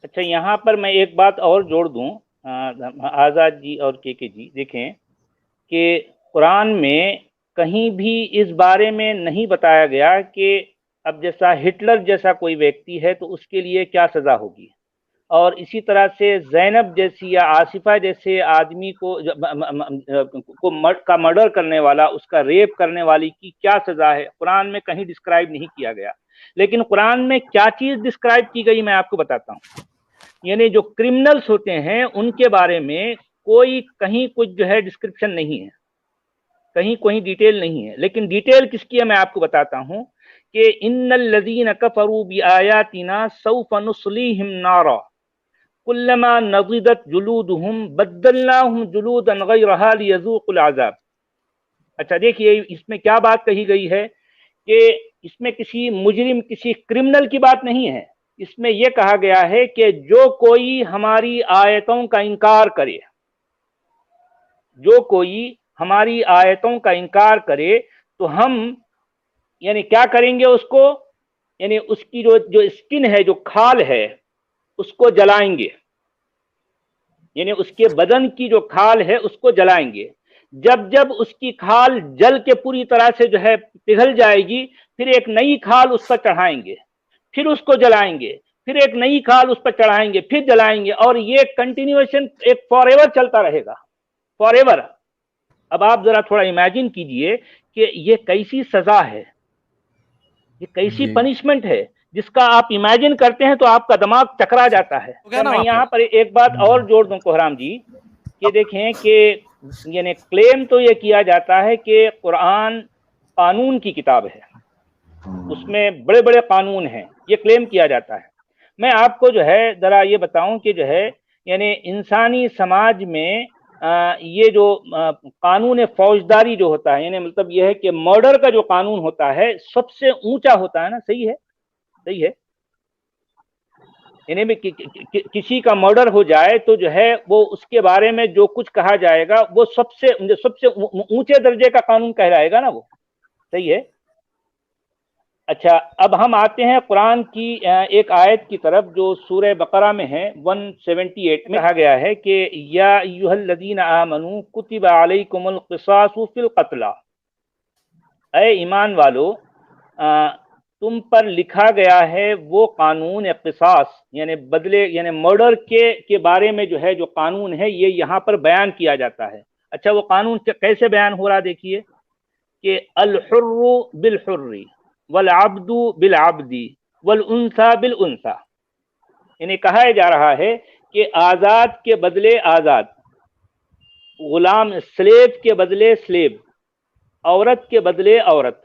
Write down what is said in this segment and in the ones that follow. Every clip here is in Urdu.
اچھا یہاں پر میں ایک بات اور جوڑ دوں آزاد جی اور کے جی، دیکھیں کہ قرآن میں کہیں بھی اس بارے میں نہیں بتایا گیا کہ اب جیسا ہٹلر جیسا کوئی ویکتی ہے تو اس کے لیے کیا سزا ہوگی، اور اسی طرح سے زینب جیسی یا آصفہ جیسے آدمی کا مرڈر کرنے والا، اس کا ریپ کرنے والی کی کیا سزا ہے، قرآن میں کہیں ڈسکرائب نہیں کیا گیا۔ لیکن قرآن میں کیا چیز ڈسکرائب کی گئی میں آپ کو بتاتا ہوں، یعنی جو کرمنلز ہوتے ہیں ان کے بارے میں کوئی کہیں کچھ جو ہے ڈسکرپشن نہیں ہے، کہیں کوئی ڈیٹیل نہیں ہے۔ لیکن ڈیٹیل کس کی ہے میں آپ کو بتاتا ہوں کہ ان الذین کفروا بآیاتنا سوف نصلیہم نارا کلما نضجت جلودہم بدلناہم جلودا غیرہا لیذوقوا العذاب۔ اچھا دیکھیے اس میں کیا بات کہی گئی ہے کہ اس میں کسی مجرم، کسی کرمنل کی بات نہیں ہے، اس میں یہ کہا گیا ہے کہ جو کوئی ہماری آیتوں کا انکار کرے، جو کوئی ہماری آیتوں کا انکار کرے تو ہم یعنی کیا کریں گے اس کو، یعنی اس کی جو اسکن ہے، جو کھال ہے، اس کو جلائیں گے، یعنی اس کے بدن کی جو کھال ہے اس کو جلائیں گے۔ جب اس کی کھال جل کے پوری طرح سے جو ہے پگھل جائے گی، پھر ایک نئی کھال اس پر چڑھائیں گے، پھر اس کو جلائیں گے، پھر ایک نئی کھال اس پر چڑھائیں گے، پھر جلائیں گے، اور یہ کنٹینیوشن ایک فار ایور چلتا رہے گا، فار ایور۔ اب آپ ذرا تھوڑا امیجن کیجئے کہ یہ کیسی سزا ہے، یہ کیسی پنشمنٹ ہے جس کا آپ امیجن کرتے ہیں تو آپ کا دماغ چکرا جاتا ہے۔ میں یہاں پر ایک بات اور جوڑ دوں کوہرام جی، کہ دیکھیں کہ یعنی کلیم تو یہ کیا جاتا ہے کہ قرآن قانون کی کتاب ہے، اس میں بڑے بڑے قانون ہیں، یہ کلیم کیا جاتا ہے۔ میں آپ کو جو ہے ذرا یہ بتاؤں کہ جو ہے یعنی انسانی سماج میں یہ جو قانون فوجداری جو ہوتا ہے، یعنی مطلب یہ ہے کہ مرڈر کا جو قانون ہوتا ہے سب سے اونچا ہوتا ہے نا، صحیح ہے، صحیح ہے، یعنی کسی کا مرڈر ہو جائے تو جو ہے وہ اس کے بارے میں جو کچھ کہا جائے گا وہ سب سے اونچے درجے کا قانون کہلائے گا نا، وہ صحیح ہے۔ اچھا اب ہم آتے ہیں قرآن کی ایک آیت کی طرف جو سورہ بقرہ میں ہے، 178 میں کہا گیا ہے کہ یا ایھا الذین آمنوا کتب علیکم القصاص فی القتلی، اے ایمان والو تم پر لکھا گیا ہے وہ قانون قصاص، یعنی بدلے، یعنی مرڈر کے بارے میں جو ہے جو قانون ہے یہ یہاں پر بیان کیا جاتا ہے۔ اچھا وہ قانون کیسے بیان ہو رہا دیکھیے کہ الحر بالحر والعبد بالعبد والانثى بالانثى، یعنی کہا جا رہا ہے کہ آزاد کے بدلے آزاد، غلام سلیب کے بدلے سلیب، عورت کے بدلے عورت۔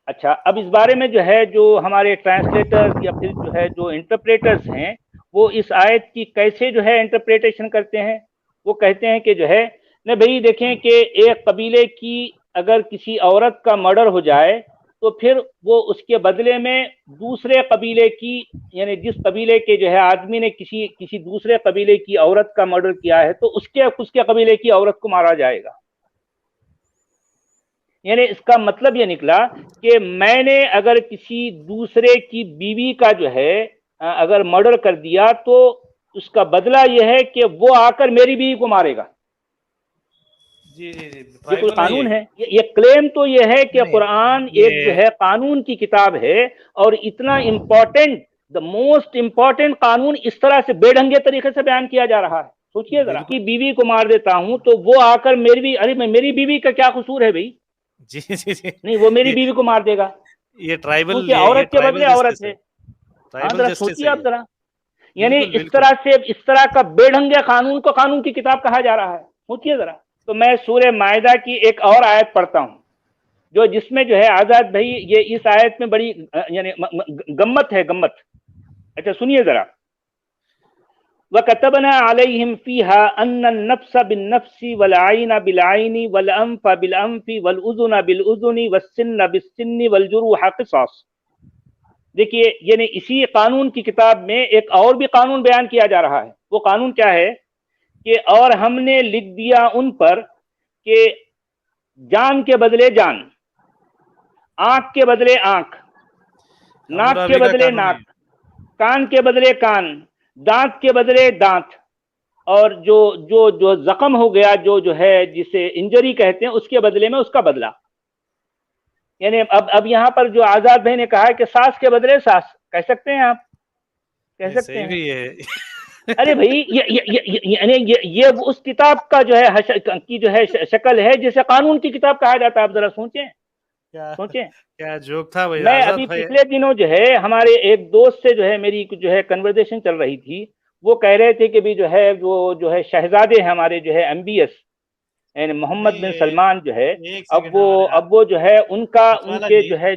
اچھا اب اس بارے میں جو ہے جو ہمارے ٹرانسلیٹرز یا پھر جو ہے جو انٹرپریٹرز ہیں وہ اس آیت کی کیسے جو ہے انٹرپریٹیشن کرتے ہیں، وہ کہتے ہیں کہ جو ہے نہیں بھئی دیکھیں کہ ایک قبیلے کی اگر کسی عورت کا مرڈر ہو جائے تو پھر وہ اس کے بدلے میں دوسرے قبیلے کی، یعنی جس قبیلے کے جو ہے آدمی نے کسی دوسرے قبیلے کی عورت کا مرڈر کیا ہے تو اس کے قبیلے کی عورت کو مارا جائے گا۔ یعنی اس کا مطلب یہ نکلا کہ میں نے اگر کسی دوسرے کی بیوی کا جو ہے اگر مرڈر کر دیا تو اس کا بدلہ یہ ہے کہ وہ آ کر میری بیوی کو مارے گا۔ یہ کوئی قانون ہے؟ یہ کلیم تو یہ ہے کہ قرآن ایک جو ہے قانون کی کتاب ہے، اور اتنا امپورٹنٹ، دا موسٹ امپورٹنٹ قانون اس طرح سے بے ڈھنگے طریقے سے بیان کیا جا رہا ہے۔ سوچئے ذرا کہ بیوی کو مار دیتا ہوں تو وہ آ کر میری بیوی کا کیا قصور ہے بھائی؟ جی جی جی نہیں وہ میری بیوی کو مار دے گا، یہ ٹرائبل، کیونکہ عورت کے بدلے عورت ہے۔ ہاں ذرا سوچیے آپ ذرا، یعنی اس طرح کا بے ڈھنگے قانون کو قانون کی کتاب کہا جا رہا ہے، سوچیے ذرا۔ تو میں سورہ مائدہ کی ایک اور آیت پڑھتا ہوں جس میں جو ہے آزاد بھائی یہ اس آیت میں بڑی یعنی گمت ہے، گمت۔ اچھا سنیے ذرا، وَكَتَبْنَا عَلَيْهِمْ فِيهَا أَنَّ النَّفْسَ بِالنَّفْسِ وَالْعَيْنَ بِالْعَيْنِ وَالْأَنْفَ بِالْأَنْفِ وَالْأُذُنَ بِالْأُذُنِ وَالسِّنَّ بِالسِّنِّ وَالْجُرُوحَ قِصَاص۔ دیکھیے یعنی اسی قانون کی کتاب میں ایک اور بھی قانون بیان کیا جا رہا ہے۔ وہ قانون کیا ہے کہ اور ہم نے لکھ دیا ان پر کہ جان کے بدلے جان، آنکھ کے بدلے آنکھ، ناک کے بدلے ناک، کان کے بدلے کان، دانت کے بدلے دانت، اور جو جو جو زخم ہو گیا، جو ہے جسے انجری کہتے ہیں، اس کے بدلے میں اس کا بدلہ. یعنی اب یہاں پر جو آزاد بھائی نے کہا کہ ساس کے بدلے ساس، کہہ سکتے ہیں آپ، کہہ سکتے صحیح ہیں. بھی ہے. ارے بھائی یعنی یہ اس کتاب کا جو ہے کی جو ہے شکل ہے جسے قانون کی کتاب کہا جاتا ہے. آپ ذرا سوچیں سوچیں. کیا جوک تھا بھائی میں آزاد ابھی بھائی. پچھلے دنوں جو ہے ہمارے ایک دوست سے جو ہے میری جو ہے کنورزیشن چل رہی تھی. وہ کہہ رہے تھے کہ بھی جو ہے وہ جو ہے شہزادے ہیں ہمارے جو ہے MBS، یعنی محمد بن سلمان جو ہے، ایک اب سیکنڈ وہ جو ہے ان سجوالا کے جی، جو ہے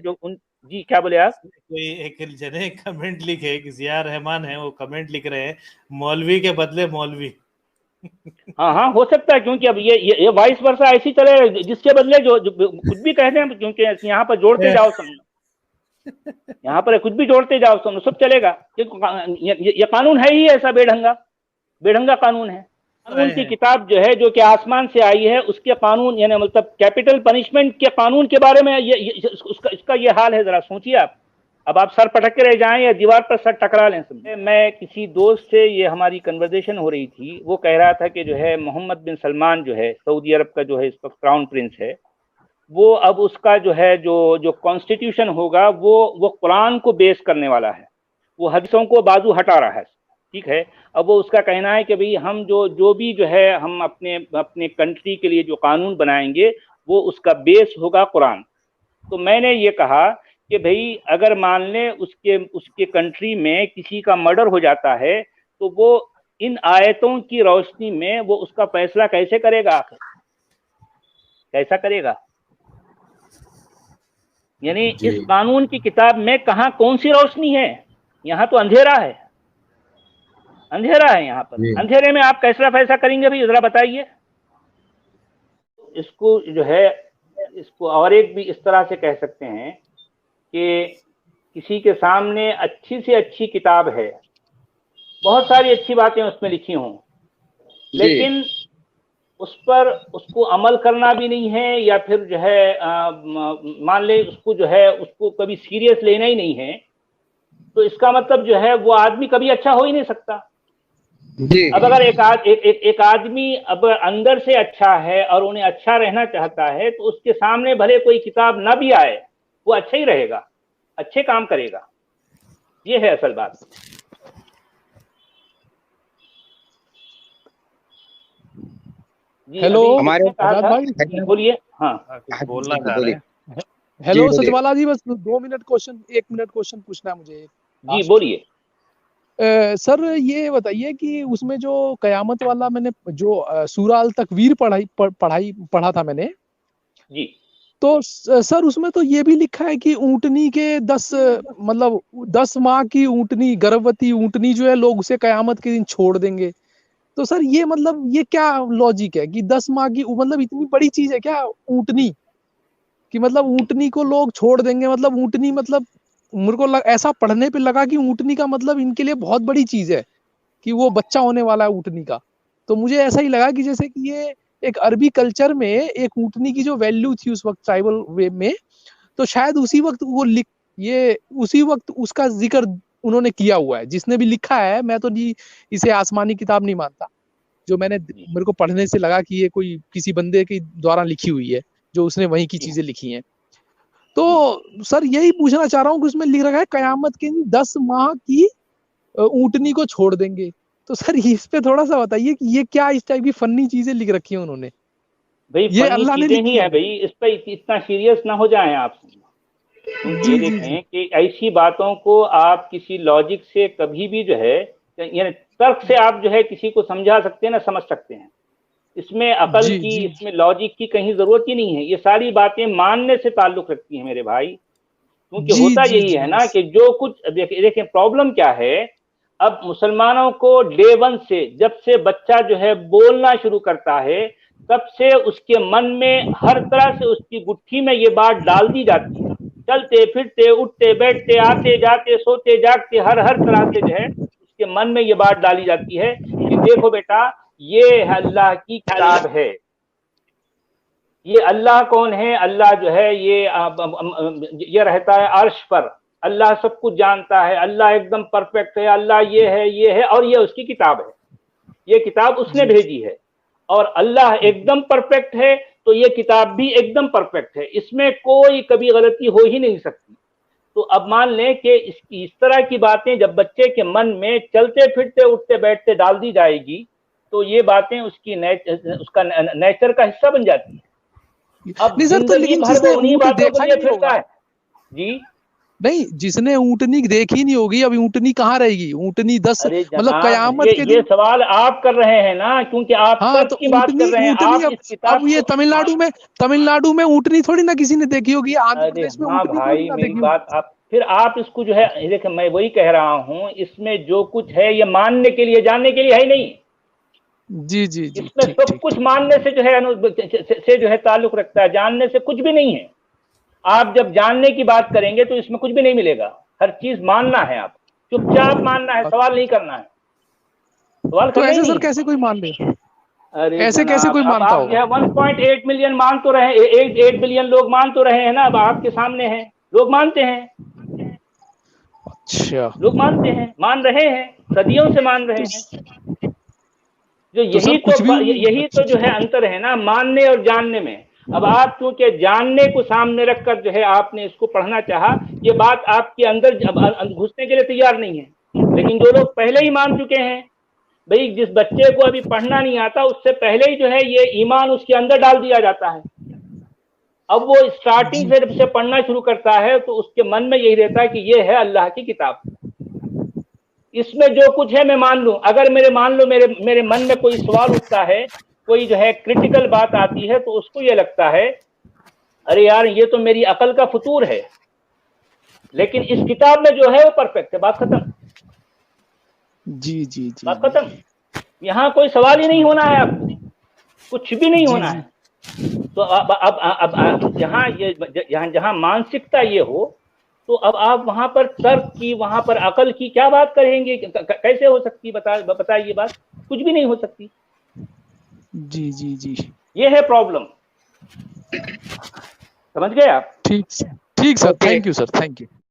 جی کیا بولے آپ؟ کوئی ایک جنے کمنٹ لکھے کہ ضیاء رحمان ہے، وہ کمنٹ لکھ رہے ہیں مولوی کے بدلے مولوی. ہاں ہو سکتا ہے، کیونکہ اب یہ وائس ورثہ ایسی چلے جس کے بدلے جو کچھ بھی کہتے ہیں، کیونکہ یہاں پر جوڑتے جاؤ یہاں پر کچھ بھی جوڑتے جاؤ سب چلے گا. یہ قانون ہے ہی ایسا بے ڈھنگا قانون ہے. قانون کی کتاب جو ہے جو کہ آسمان سے آئی ہے، اس کے قانون یعنی مطلب کیپٹل پنشمنٹ کے قانون کے بارے میں اس کا یہ حال ہے. ذرا سوچیے آپ. اب آپ سر پٹک کے رہ جائیں یا دیوار پر سر ٹکرا لیں. میں کسی دوست سے یہ ہماری کنورزیشن ہو رہی تھی، وہ کہہ رہا تھا کہ جو ہے محمد بن سلمان جو ہے سعودی عرب کا جو ہے اس وقت کراؤن پرنس ہے، وہ اب اس کا جو ہے جو کانسٹیٹیوشن ہوگا وہ قرآن کو بیس کرنے والا ہے. وہ حدیثوں کو بازو ہٹا رہا ہے. ٹھیک ہے. اب وہ اس کا کہنا ہے کہ بھئی ہم جو بھی جو ہے ہم اپنے کنٹری کے لیے جو قانون بنائیں گے وہ اس کا بیس ہوگا قرآن. تو میں نے یہ کہا کہ بھئی اگر مان لیں اس کے کنٹری میں کسی کا مرڈر ہو جاتا ہے تو وہ ان آیتوں کی روشنی میں وہ اس کا فیصلہ کیسے کرے گا؟ آخر کیسا کرے گا؟ یعنی اس قانون کی کتاب میں کہاں کون سی روشنی ہے؟ یہاں تو اندھیرا ہے، اندھیرا ہے یہاں پر. اندھیرے میں آپ کیسا فیصلہ کریں گے بھائی ذرا بتائیے. اس کو جو ہے اس کو اور ایک بھی اس طرح سے کہہ سکتے ہیں کہ کسی کے سامنے اچھی سے اچھی کتاب ہے، بہت ساری اچھی باتیں اس میں لکھی ہوں، لیکن اس کو عمل کرنا بھی نہیں ہے، یا پھر جو ہے مان لیں اس کو جو ہے اس کو کبھی سیریس لینا ہی نہیں ہے، تو اس کا مطلب جو ہے وہ آدمی کبھی اچھا ہو ہی نہیں سکتا. اب اگر ایک آدمی اب اندر سے اچھا ہے اور انہیں اچھا رہنا چاہتا ہے تو اس کے سامنے بھلے کوئی کتاب نہ بھی آئے وہ اچھا ہی رہے گا، اچھے کام کرے گا. یہ ہے اصل بات. جی ہیلو ہمارے آزاد بھائی، جی بولیے. ہاں بولنا چاہ رہے ہیں. ہیلو سچوالا جی، بس 2 منٹ کوشچن 1 منٹ کوشچن پوچھنا ہے مجھے. جی بولیے. سر یہ بتائیے کہ اس میں جو قیامت والا میں نے جو سورہ التکویر پڑھا تھا میں نے، جی تو سر اس میں تو یہ بھی لکھا ہے کہ اونٹنی کے 10 ماہ کی اونٹنی، گربوتی اونٹنی جو ہے لوگ اسے قیامت کے دن چھوڑ دیں گے. تو سر یہ یہ کیا لاجک ہے کہ 10 ماہ کی اتنی بڑی چیز ہے کیا اونٹنی کہ اونٹنی کو لوگ چھوڑ دیں گے؟ اونٹنی میرے کو ایسا پڑھنے پہ لگا کہ اونٹنی کا ان کے لیے بہت بڑی چیز ہے کہ وہ بچہ ہونے والا ہے اونٹنی کا. تو مجھے ایسا ہی لگا کہ جیسے کہ یہ ایک عربی کلچر میں ایک اونٹنی کی جو ویلیو تھی اس وقت ٹرائبل وے میں، تو شاید اسی وقت اس کا ذکر انہوں نے کیا ہوا ہے. جس نے بھی لکھا ہے، میں تو اسے آسمانی کتاب نہیں مانتا، جو میرے کو پڑھنے سے لگا کہ یہ کوئی کسی بندے کے دوارا لکھی ہوئی ہے، جو اس نے وہیں کی چیزیں لکھی ہیں. تو سر یہی پوچھنا چاہ رہا ہوں کہ اس میں لکھ رکھا ہے قیامت کے 10 ماہ کی اونٹنی کو چھوڑ دیں گے. تو سر اس پہ تھوڑا سا بتائیے کہ یہ کیا اس ٹائپ کی فنی چیزیں لکھ رکھی ہیں انہوں نے؟ بھائی یہ فنی اللہ نے چیزیں لکھی ہی ہیں بھائی، اس پہ اتنا سیریس نہ ہو جائیں آپ. جی یہ دیکھیں کہ ایسی باتوں کو آپ کسی لاجک سے کبھی بھی جو ہے یعنی ترک سے آپ جو ہے کسی کو سمجھا سکتے ہیں، نہ سمجھ سکتے ہیں. اس میں عقل کی، اس میں لاجک کی کہیں ضرورت ہی نہیں ہے. یہ ساری باتیں ماننے سے تعلق رکھتی ہیں میرے بھائی. کیونکہ ہوتا یہی ہے نا کہ جو کچھ دیکھیں پرابلم کیا ہے. اب مسلمانوں کو ڈے 1 سے، جب سے بچہ جو ہے بولنا شروع کرتا ہے، تب سے اس کے من میں ہر طرح سے اس کی گٹھی میں یہ بات ڈال دی جاتی ہے. چلتے پھرتے، اٹھتے بیٹھتے، آتے جاتے، سوتے جاگتے، ہر طرح سے جو ہے اس کے من میں یہ بات ڈالی جاتی ہے کہ دیکھو بیٹا، یہ اللہ کی کتاب ہے. یہ اللہ کون ہے؟ اللہ جو ہے یہ رہتا ہے عرش پر. اللہ سب کچھ جانتا ہے, اللہ ایک دم پرفیکٹ ہے, اللہ یہ ہے اور یہ اس کی کتاب ہے, یہ کتاب اس نے بھیجی ہے, اور اللہ ایک دم پرفیکٹ ہے تو یہ کتاب بھی ایک دم پرفیکٹ ہے, اس میں کوئی کبھی غلطی ہو ہی نہیں سکتی. تو اب مان لیں کہ اس طرح کی باتیں جب بچے کے من میں چلتے پھرتے اٹھتے بیٹھتے ڈال دی جائے گی تو یہ باتیں اس کا نیچر کا حصہ بن جاتی ہیں. اب زندگی بھر وہ انہی باتوں کو لیے پھرتا ہے. جی نہیں, جس نے اونٹنی دیکھی نہیں ہوگی, اب اونٹنی کہاں رہے گی؟ اونٹنی 10 مطلب قیامت کے دن. یہ سوال آپ کر رہے ہیں نا, کیونکہ آپ سب کی بات کر رہے ہیں. آپ اس کتاب اب یہ تمل ناڈو میں اونٹنی تھوڑی نہ کسی نے دیکھی ہوگی, آندھر پردیش میں اونٹنی تھوڑی نہ دیکھی ہوگی. پھر آپ اس کو جو ہے دیکھیں, میں وہی کہہ رہا ہوں, اس میں جو کچھ ہے یہ ماننے کے لیے جاننے کے لیے ہے نہیں. جی اس میں سب کچھ ماننے سے جو ہے تعلق رکھتا ہے, جاننے سے کچھ بھی نہیں ہے. آپ جب جاننے کی بات کریں گے تو اس میں کچھ بھی نہیں ملے گا. ہر چیز ماننا ہے, آپ چپ چاپ ماننا ہے, سوال نہیں کرنا ہے. سوال تو کرنا ہی ایسے سر نہیں. کیسے کوئی مان لے؟ ارے ایسے کیسے کوئی اب مانتا آپ جو ہے ہوگا؟ 1.8 ملین مان تو رہے ہیں, 8 بلین لوگ مان تو رہے ہیں نا, اب آپ کے سامنے ہیں, لوگ مانتے ہیں. اچھا, لوگ مانتے ہیں, مان رہے ہیں, صدیوں سے مان رہے ہیں. جو یہی تو جو ہے انتر ہے نا ماننے اور جاننے میں. اب آپ چونکہ جاننے کو سامنے رکھ کر جو ہے آپ نے اس کو پڑھنا چاہا, یہ بات آپ کے اندر گھسنے کے لیے تیار نہیں ہے. لیکن جو لوگ پہلے ہی مان چکے ہیں, بھئی جس بچے کو ابھی پڑھنا نہیں آتا اس سے پہلے ہی جو ہے یہ ایمان اس کے اندر ڈال دیا جاتا ہے. اب وہ اسٹارٹنگ سے پڑھنا شروع کرتا ہے تو اس کے من میں یہی رہتا ہے کہ یہ ہے اللہ کی کتاب, اس میں جو کچھ ہے میں مان لوں. اگر میرے من میں کوئی سوال اٹھتا ہے, کوئی جو ہے کرٹیکل بات آتی ہے, تو اس کو یہ لگتا ہے ارے یار یہ تو میری عقل کا فطور ہے, لیکن اس کتاب میں جو ہے وہ پرفیکٹ ہے. بات ختم. جی بات ختم. یہاں کوئی سوال ہی نہیں ہونا ہے, آپ کو کچھ بھی نہیں ہونا ہے. تو اب جہاں مانسکتا یہ ہو تو اب آپ وہاں پر ترک کی, وہاں پر عقل کی کیا بات کریں گے؟ کیسے ہو سکتی بتائیے بات؟ کچھ بھی نہیں ہو سکتی. جی یہ ہے پرابلم. سمجھ گئے آپ؟ ٹھیک sir, thank you sir, thank you.